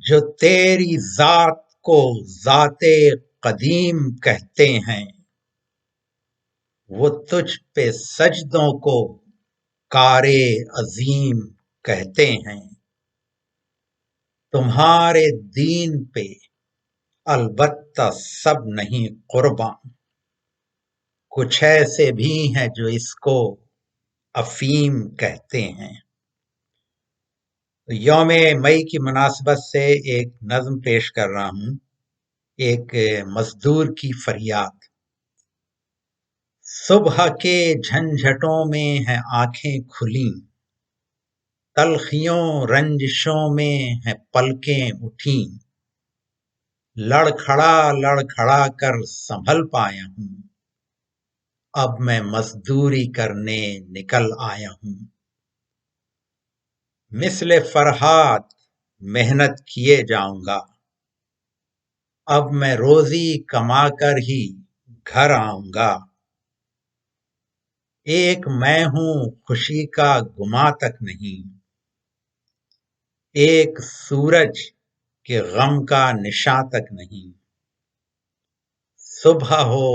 جو تیری ذات کو ذات قدیم کہتے ہیں، وہ تجھ پہ سجدوں کو کار عظیم کہتے ہیں۔ تمہارے دین پہ البتہ سب نہیں قرباں، کچھ ایسے بھی ہیں جو اس کو افیم کہتے ہیں۔ یوم مئی کی مناسبت سے ایک نظم پیش کر رہا ہوں، ایک مزدور کی فریاد۔ صبح کے جھنجھٹوں میں ہیں آنکھیں کھلیں، تلخیوں رنجشوں میں ہیں پلکیں اٹھیں، لڑکھڑا کر سنبھل پایا ہوں، اب میں مزدوری کرنے نکل آیا ہوں۔ مثل فرہاد محنت کیے جاؤں گا، اب میں روزی کما کر ہی گھر آؤں گا۔ ایک میں ہوں خوشی کا گماں تک نہیں، ایک سورج کے غم کا نشاں تک نہیں۔ صبح ہو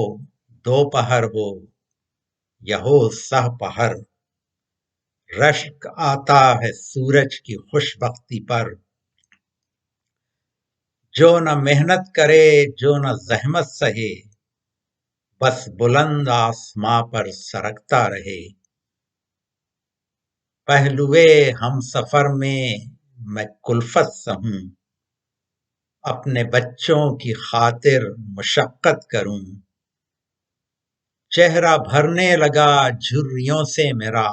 دوپہر ہو یا ہو سہ پہر، رشک آتا ہے سورج کی خوش بختی پر۔ جو نہ محنت کرے جو نہ زحمت سہے، بس بلند آسماں پر سرکتا رہے۔ پہلوئے ہم سفر میں کلفت سہوں، اپنے بچوں کی خاطر مشقت کروں۔ چہرہ بھرنے لگا جھریوں سے میرا،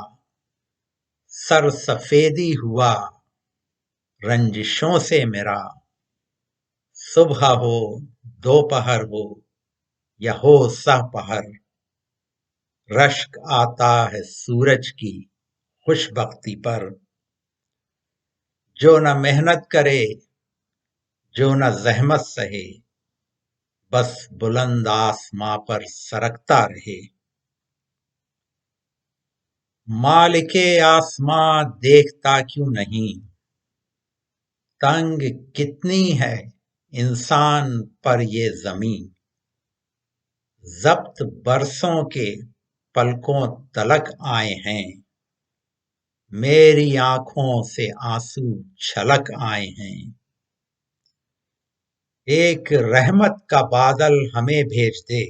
سر سفیدی ہوا رنجشوں سے میرا۔ صبح ہو دوپہر ہو یا ہو سہ پہر، رشک آتا ہے سورج کی خوش بختی پر۔ جو نہ محنت کرے جو نہ زحمت سہے، بس بلند آسماں پر سرکتا رہے۔ مالک آسماں دیکھتا کیوں نہیں، تنگ کتنی ہے انسان پر یہ زمیں۔ ضبط برسوں کے پلکوں تلک آئے ہیں، میری آنکھوں سے آنسو چھلک آئے ہیں۔ ایک رحمت کا بادل ہمیں بھیج دے،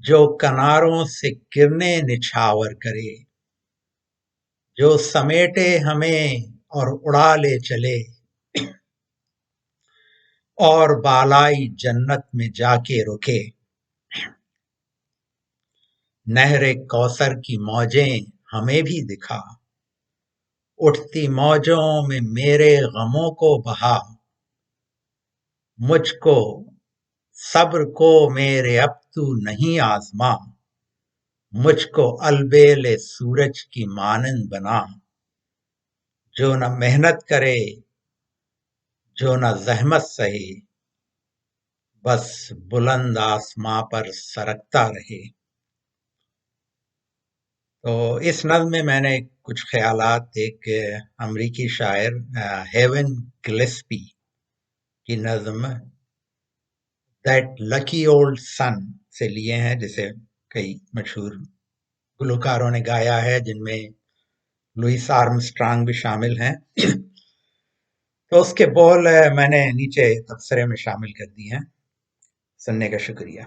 جو کناروں سے کرنیں نچھاور کرے۔ جو سمیٹے ہمیں اور اڑا لے چلے، اور بالائی جنت میں جا کے رکے۔ نہر کوثر کی موجیں ہمیں بھی دکھا، اٹھتی موجوں میں میرے غموں کو بہا۔ مجھ کو صبر کو میرے اب تو نہیں آزما، مجھ کو البیل سورج کی مانند بنا۔ جو نہ محنت کرے جو نہ زحمت سہے، بس بلند آسماں پر سرکتا رہے۔ تو اس نظم میں نے کچھ خیالات ایک امریکی شاعر ہیون گلیسپی کی نظم دیٹ لکی اولڈ سن سے لیے ہیں، جسے کئی مشہور گلوکاروں نے گایا ہے، جن میں لوئس آرمسٹرانگ بھی شامل ہیں۔ تو اس کے بول میں نے نیچے تبصرے میں شامل کر دی ہیں۔ سننے کا شکریہ۔